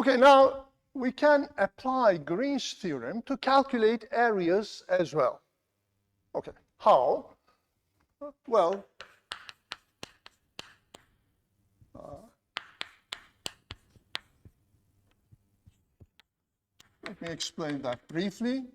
Okay, now we can apply Green's theorem to calculate areas as well. Okay, how? Well, let me explain that briefly.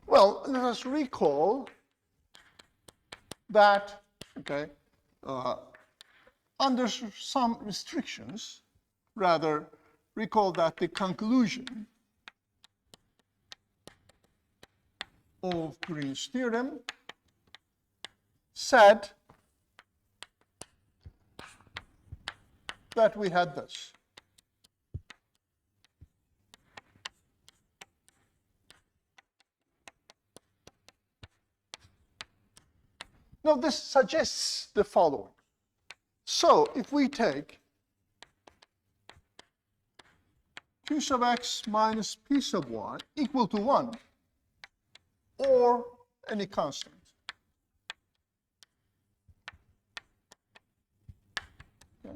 Well, let us recall that, okay, under some restrictions, rather recall that the conclusion of Green's theorem said that we had this. Now, this suggests the following. So, if we take q sub x minus p sub y equal to 1, or any constant, okay.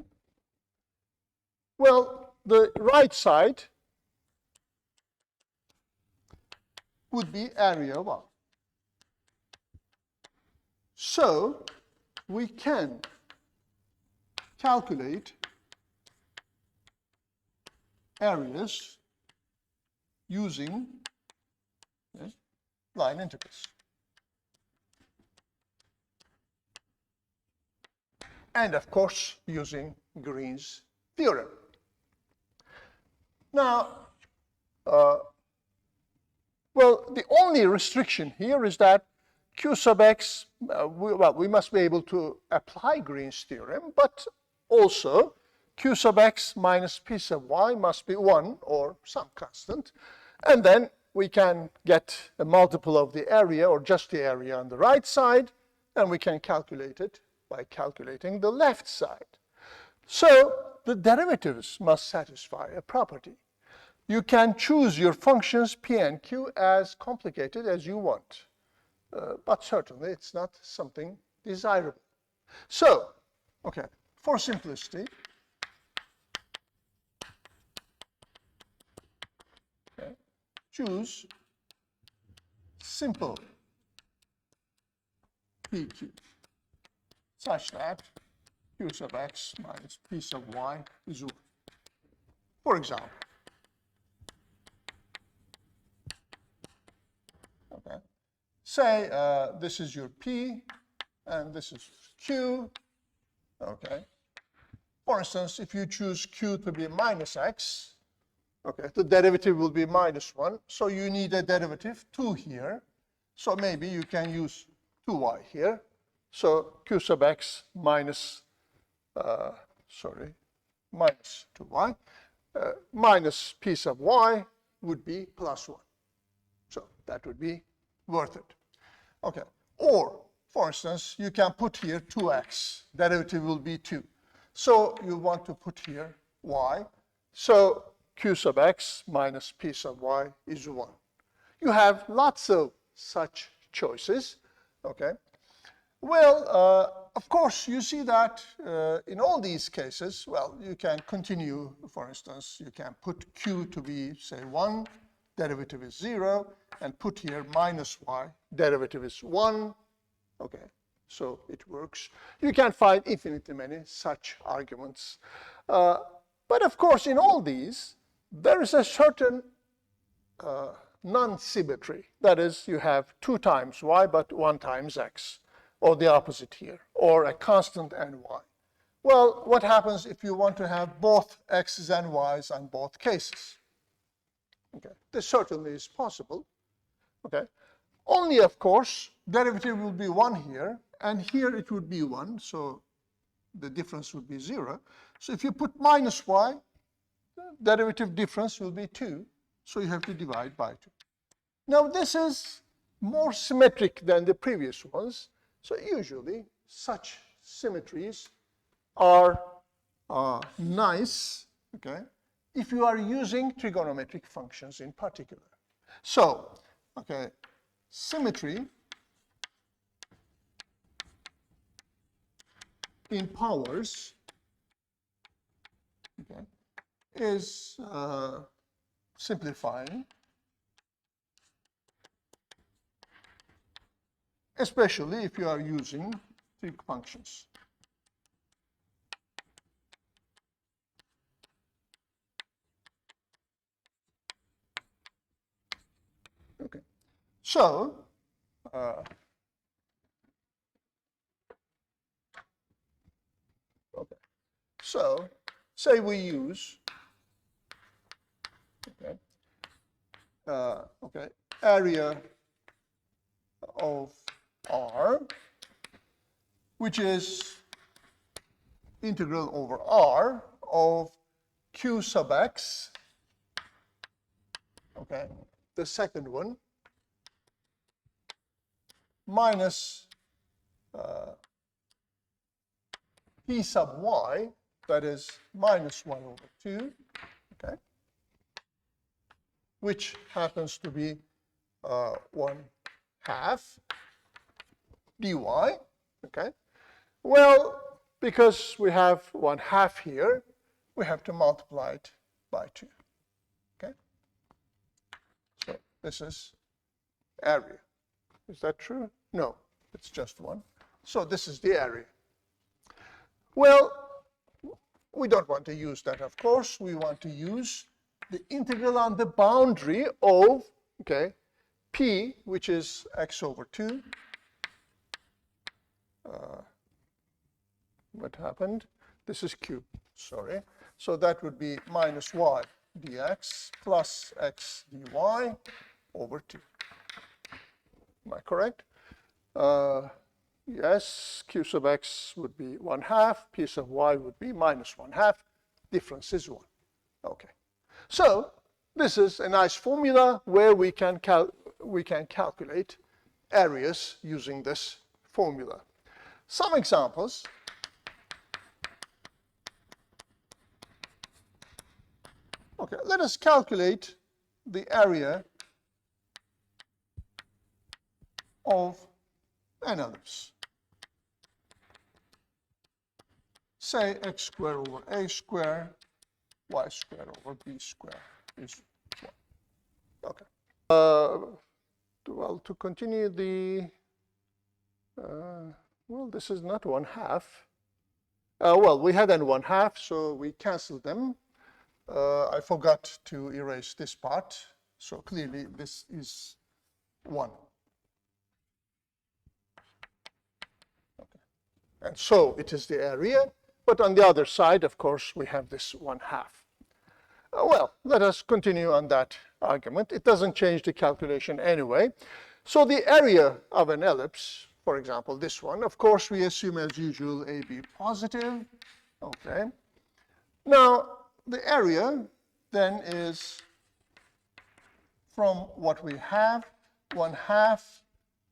Well, the right side would be area of R. So, we can calculate areas using line integrals. And of course, using Green's theorem. Now, well, the only restriction here is that q sub x, we must be able to apply Green's theorem, but also q sub x minus p sub y must be 1 or some constant. And then we can get a multiple of the area, or just the area on the right side, and we can calculate it by calculating the left side. So the derivatives must satisfy a property. You can choose your functions p and q as complicated as you want. But certainly it's not something desirable. So, okay, for simplicity, okay, choose simple PQ such that q sub x minus p sub y is 1. For example, okay. Say this is your P, and this is Q, okay. For instance, if you choose Q to be minus X, okay, the derivative will be minus 1, so you need a derivative 2 here. So maybe you can use 2y here. So Q sub X minus, minus 2y, minus P sub y would be plus 1. So that would be worth it. Okay, or for instance, you can put here 2x, derivative will be 2. So you want to put here y, so q sub x minus p sub y is 1. You have lots of such choices, okay. Well, of course, you see that in all these cases, well, you can continue, for instance, you can put q to be, say, 1, derivative is 0, and put here minus y, derivative is 1. Okay, so it works. You can find infinitely many such arguments. But of course, in all these, there is a certain non-symmetry. That is, you have 2 times y, but 1 times x, or the opposite here, or a constant and y. Well, what happens if you want to have both x's and y's on both cases? Okay, this certainly is possible. Okay, only of course derivative will be 1 here, and here it would be 1, so the difference would be 0. So if you put minus y, the derivative difference will be 2, so you have to divide by 2. Now this is more symmetric than the previous ones, so usually such symmetries are nice, okay, if you are using trigonometric functions in particular. So, okay, symmetry in powers, okay, is simplifying, especially if you are using trig functions. Okay, so okay, so say we use okay, area of R, which is integral over R of Q sub x, okay, the second one, minus P sub y, that is minus 1 over 2, okay, which happens to be 1/2 dy, okay. Well, because we have 1/2 here, we have to multiply it by 2, okay. So this is area. Is that true? No, it's just 1. So this is the area. Well, we don't want to use that, of course. We want to use the integral on the boundary of, okay, P, which is x over 2. What happened? This is Q, sorry. So that would be minus y dx plus x dy over 2. Am I correct? Yes, Q sub x would be 1/2, P sub y would be minus 1/2. Difference is 1. Okay. So this is a nice formula where we can calculate areas using this formula. Some examples. Okay, let us calculate the area of an ellipse. Say x squared over a squared, y squared over b squared is 1. Okay. Well, to continue the, well, this is not 1/2. Well, we had an 1/2, so we canceled them. I forgot to erase this part, so clearly this is 1. Okay. And so it is the area, but on the other side, of course, we have this 1/2. Well, let us continue on that argument. It doesn't change the calculation anyway. So the area of an ellipse, for example, this one, of course, we assume as usual AB positive. Okay. Now, the area then is from what we have, 1/2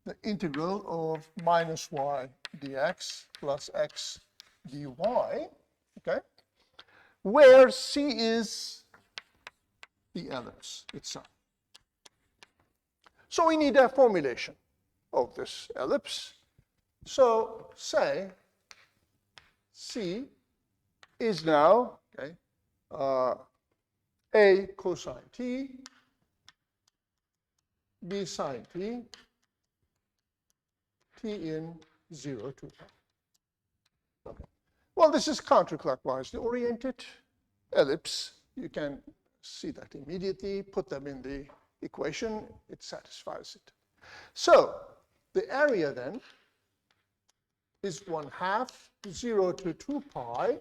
the integral of minus y dx plus x dy, okay, where C is the ellipse itself. So we need a formulation of this ellipse. So say C is now, okay, A cosine t, B sine t, t in 0 to 1. Okay. Well, this is counterclockwise oriented ellipse. You can see that immediately. Put them in the equation. It satisfies it. So the area then is 1/2 0 to 2 pi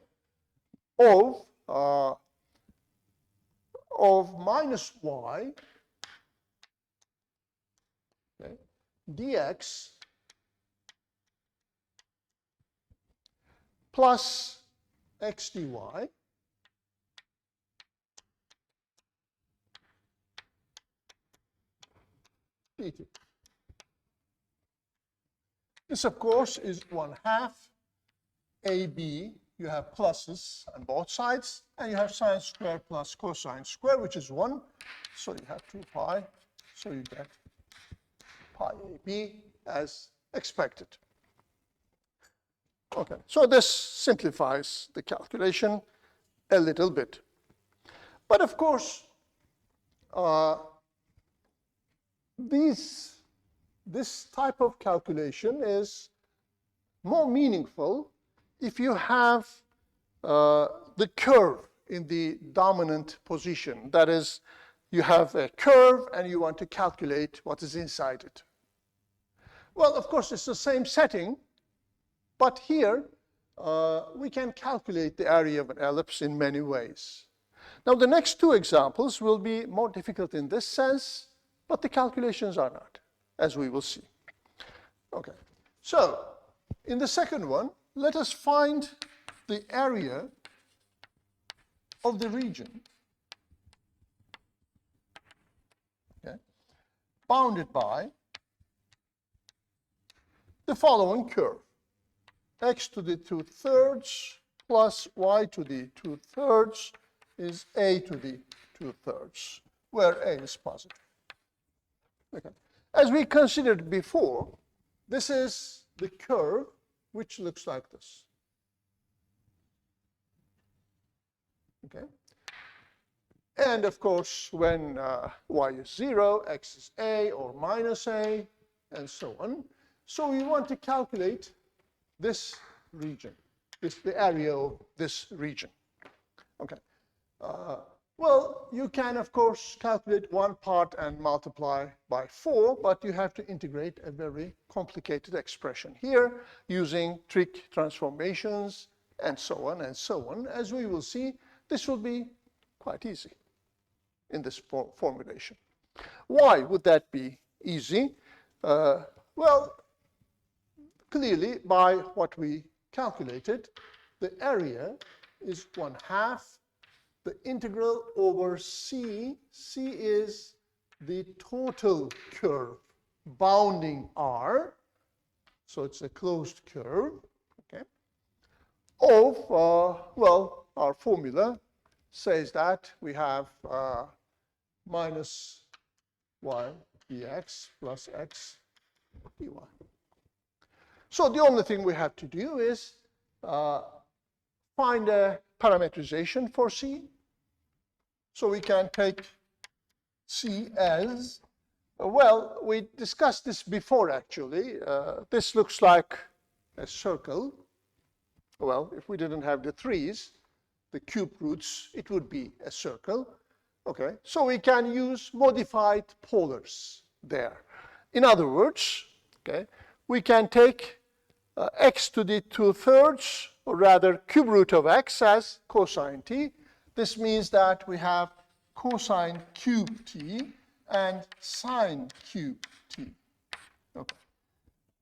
of minus y, okay, dx plus x dy dt. This, of course, is 1/2 AB you have pluses on both sides, and you have sine square plus cosine square, which is 1. So you have 2 pi, so you get pi AB as expected. Okay, so this simplifies the calculation a little bit. But of course, this type of calculation is more meaningful if you have the curve in the dominant position. That is, you have a curve and you want to calculate what is inside it. Well, of course, it's the same setting, but here we can calculate the area of an ellipse in many ways. Now, the next two examples will be more difficult in this sense, but the calculations are not, as we will see. Okay, so in the second one, let us find the area of the region, okay, bounded by the following curve: x to the 2/3 plus y to the 2/3 is a to the 2/3, where a is positive. Okay. As we considered before, this is the curve which looks like this. Okay. And of course, when y is 0, x is a or minus a, and so on. So we want to calculate this region, the area of this region. Okay. Well, you can, of course, calculate one part and multiply by 4, but you have to integrate a very complicated expression here using trig transformations and so on and so on. As we will see, this will be quite easy in this formulation. Why would that be easy? Well, clearly, by what we calculated, the area is 1/2 the integral over c. C is the total curve bounding R, so it's a closed curve, okay, of, well, our formula says that we have minus y dx plus x dy. So the only thing we have to do is find a parametrization for c. So we can take c as, well, we discussed this before actually. This looks like a circle. Well, if we didn't have the 3's, the cube roots, it would be a circle. Okay, so we can use modified polars there. In other words, okay, we can take x to the 2/3, or rather cube root of x as cosine t. This means that we have cosine cube t and sine cube t. Okay.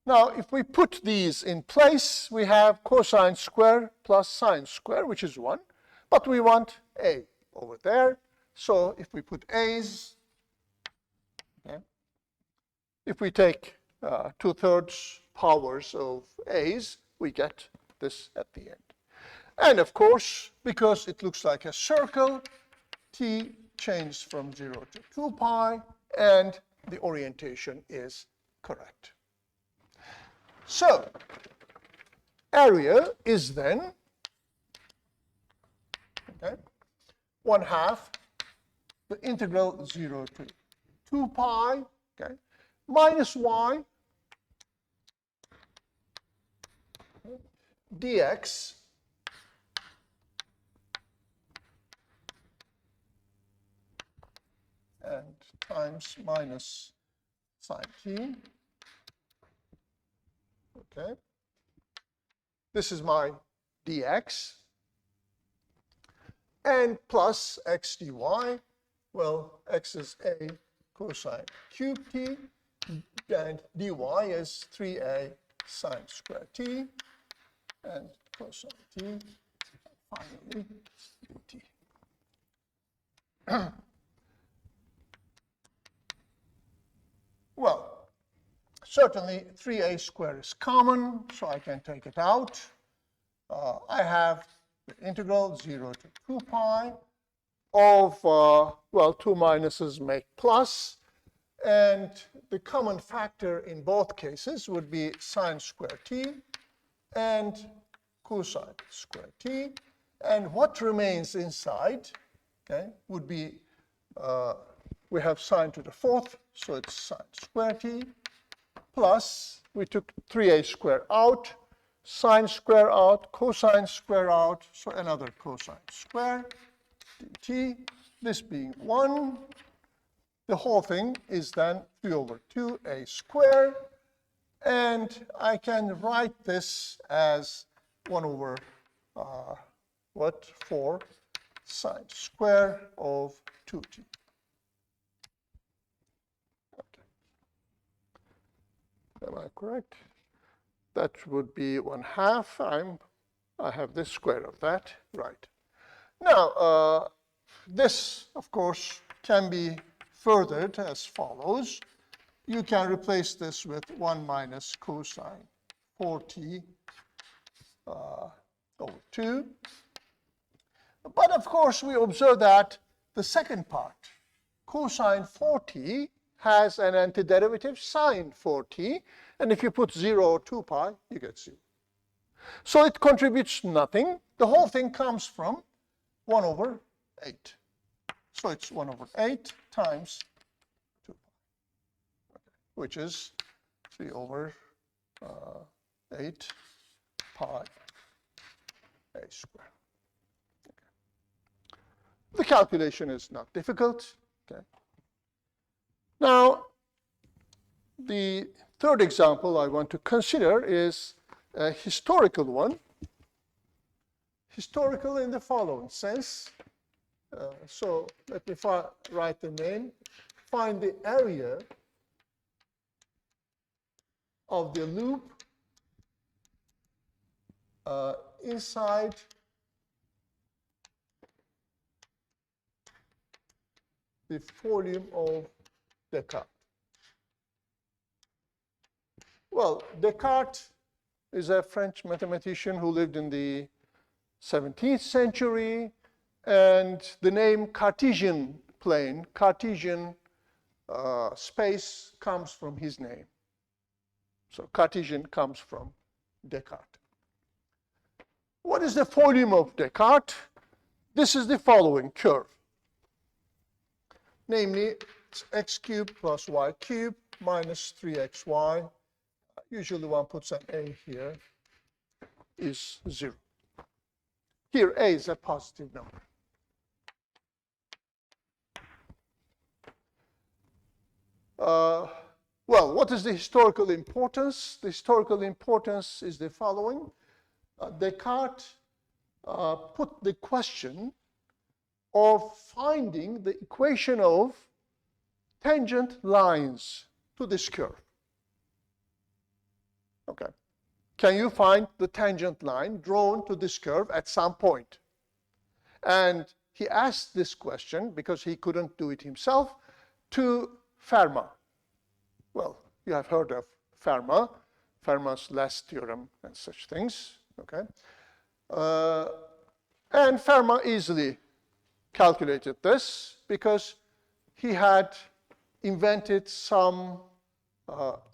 Now, if we put these in place, we have cosine square plus sine square, which is 1. But we want a over there. So if we put a's, okay, if we take 2/3 powers of a's, we get this at the end. And of course, because it looks like a circle, t changes from 0 to 2 pi, and the orientation is correct. So, area is then, okay, 1/2 the integral 0 to 2 pi, okay, minus y dx and times minus sine t. Okay. This is my dx. And plus x dy. Well, x is a cosine cube t, and dy is 3a sine square t, and cosine t, finally dt. Well, certainly 3a squared is common, so I can take it out. I have the integral 0 to 2 pi of, well, 2 minuses make plus, and the common factor in both cases would be sine square t and cosine square t. And what remains inside, okay, would be, we have sine to the fourth, so it's sine square t, plus, we took 3a squared out, sine square out, cosine square out, so another cosine square dt, this being 1. The whole thing is then 3 over 2a squared, and I can write this as 1 over, 4 sine square of 2t. Okay. Am I correct? That would be 1/2. I have this square of that, right. Now, this, of course, can be furthered as follows. You can replace this with 1 minus cosine 4t over 2. But of course, we observe that the second part, cosine 4t, has an antiderivative sine 4t, and if you put 0 or 2 pi, you get 0. So it contributes nothing. The whole thing comes from 1 over 8. So it's 1 over 8 times 2 pi, okay, which is 3 over 8 pi a squared. Okay. The calculation is not difficult. Okay. Now, the third example I want to consider is a historical one. Historical in the following sense. So let me write the name. Find the area of the loop inside the volume of Descartes. Well, Descartes is a French mathematician who lived in the 17th century, and the name Cartesian plane, Cartesian space comes from his name. So Cartesian comes from Descartes. What is the volume of Descartes? This is the following curve. Namely, it's x cubed plus y cubed minus 3xy. Usually one puts an a here, is 0. Here, a is a positive number. Well, what is the historical importance? The historical importance is the following. Descartes put the question of finding the equation of tangent lines to this curve. Okay. Can you find the tangent line drawn to this curve at some point? And he asked this question because he couldn't do it himself to Fermat. Well, you have heard of Fermat, Fermat's last theorem and such things. Okay. And Fermat easily calculated this because he had invented some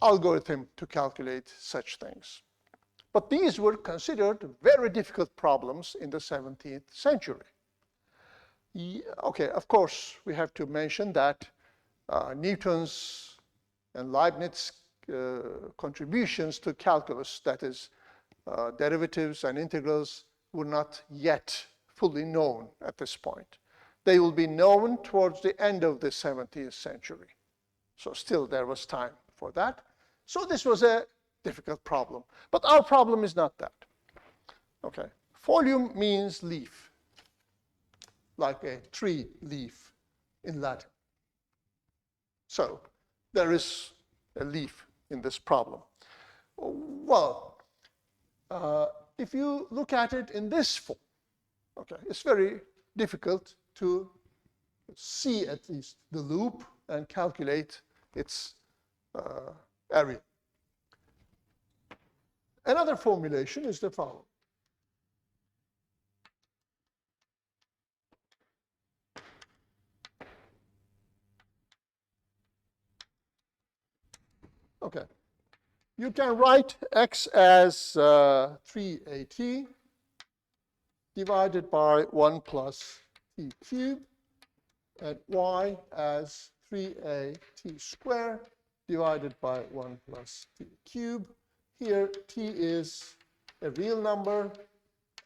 algorithm to calculate such things. But these were considered very difficult problems in the 17th century. Okay, of course, we have to mention that Newton's and Leibniz's contributions to calculus, that is, derivatives and integrals, were not yet fully known at this point. They will be known towards the end of the 17th century. So still there was time for that. So this was a difficult problem. But our problem is not that. Okay. Folium means leaf, like a tree leaf in Latin. So there is a leaf in this problem. Well, if you look at it in this form, okay, it's very difficult to see at least the loop and calculate its area. Another formulation is the following. Okay. You can write x as 3at divided by 1 plus t cubed, and y as 3at squared divided by 1 plus t cubed. Here, t is a real number.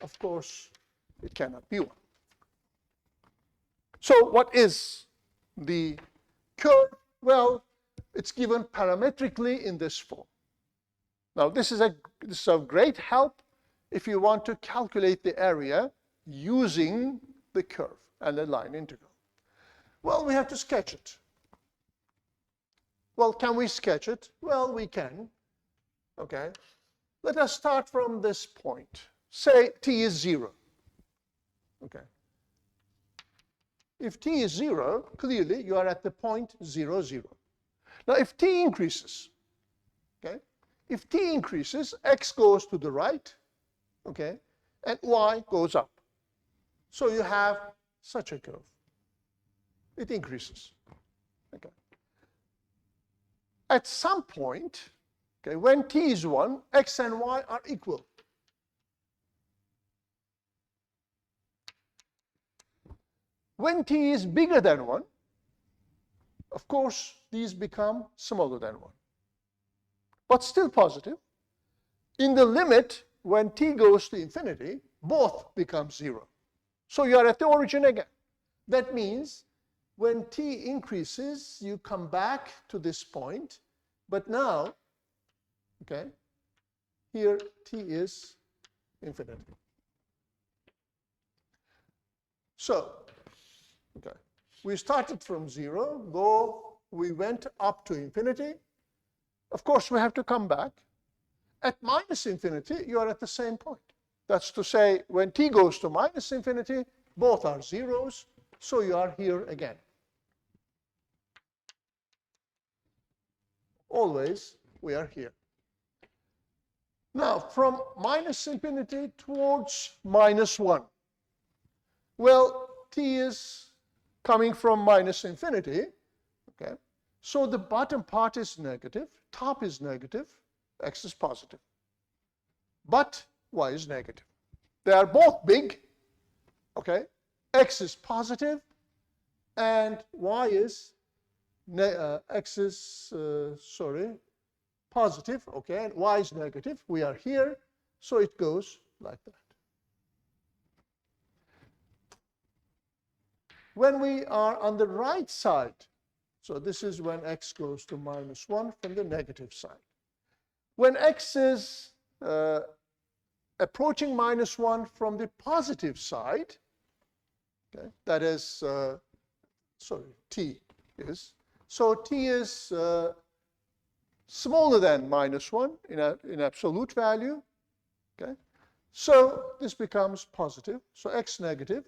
Of course, it cannot be 1. So what is the curve? Well, it's given parametrically in this form. Now, this is of great help if you want to calculate the area using the curve and the line integral. Well, we have to sketch it. Well, can we sketch it? Well, we can. Okay. Let us start from this point. Say t is 0. Okay. If t is 0, clearly you are at the point 0, 0. Now, if t increases, okay, if t increases, x goes to the right, okay, and y goes up. So you have such a curve. It increases. Okay. At some point, okay, when t is 1, x and y are equal. When t is bigger than 1, of course, these become smaller than 1, but still positive. In the limit, when t goes to infinity, both become 0. So you are at the origin again. That means when t increases, you come back to this point, but now, okay, here t is infinity. So, okay, we started from 0, though we went up to infinity. Of course, we have to come back. At minus infinity, you are at the same point. That's to say, when t goes to minus infinity, both are zeros, so you are here again. Always, we are here. Now, from minus infinity towards minus 1. Well, t is coming from minus infinity, okay? So the bottom part is negative, top is negative, x is positive. But y is negative. They are both big, okay? X is positive, and y is, positive, okay? And y is negative. We are here, so it goes like that. When we are on the right side, so this is when x goes to minus 1 from the negative side. When x is approaching minus 1 from the positive side, okay, that is, t is. So t is smaller than minus 1 in absolute value. Okay? So this becomes positive. So x negative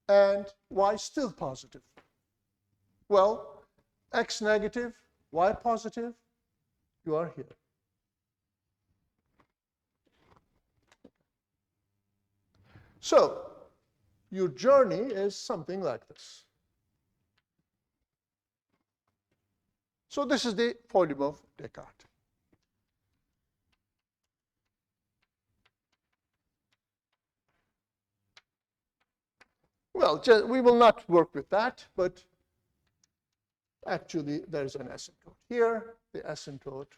and y still positive. Well, x negative, y positive, you are here. So your journey is something like this. So this is the volume of Descartes. Well, we will not work with that, but actually there's an asymptote here. The asymptote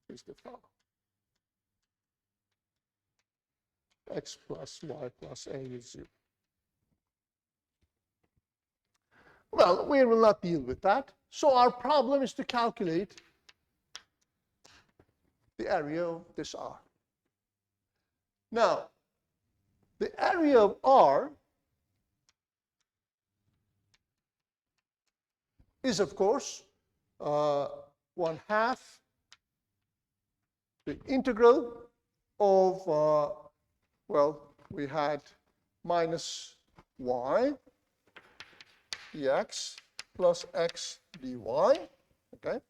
is the following. X plus y plus a is 0. Well, we will not deal with that. So our problem is to calculate the area of this R. Now, the area of R is, of course, 1/2 the integral of, well, we had minus y dx plus x dy, okay?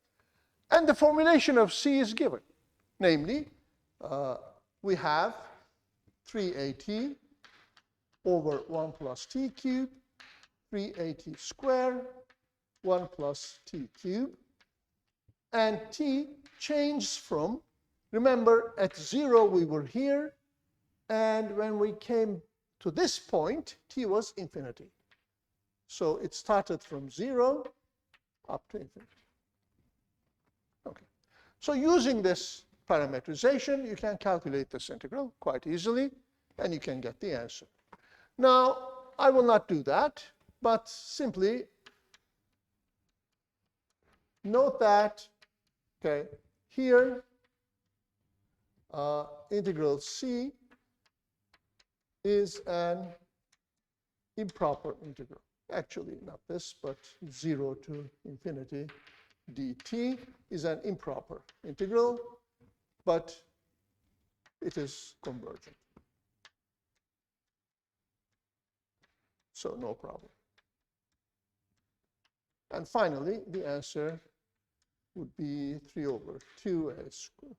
And the formulation of C is given. Namely, we have 3at over 1 plus t cubed, 3at squared, 1 plus t cubed. and t changes from, remember at 0 we were here, and when we came to this point, t was infinity. So it started from 0 up to infinity. Okay. So using this parametrization, you can calculate this integral quite easily, and you can get the answer. Now, I will not do that, but simply note that, okay, here, integral c is an improper integral. Actually, not this, but 0 to infinity dt is an improper integral, but it is convergent. So no problem. And finally, the answer would be 3 over 2 a squared.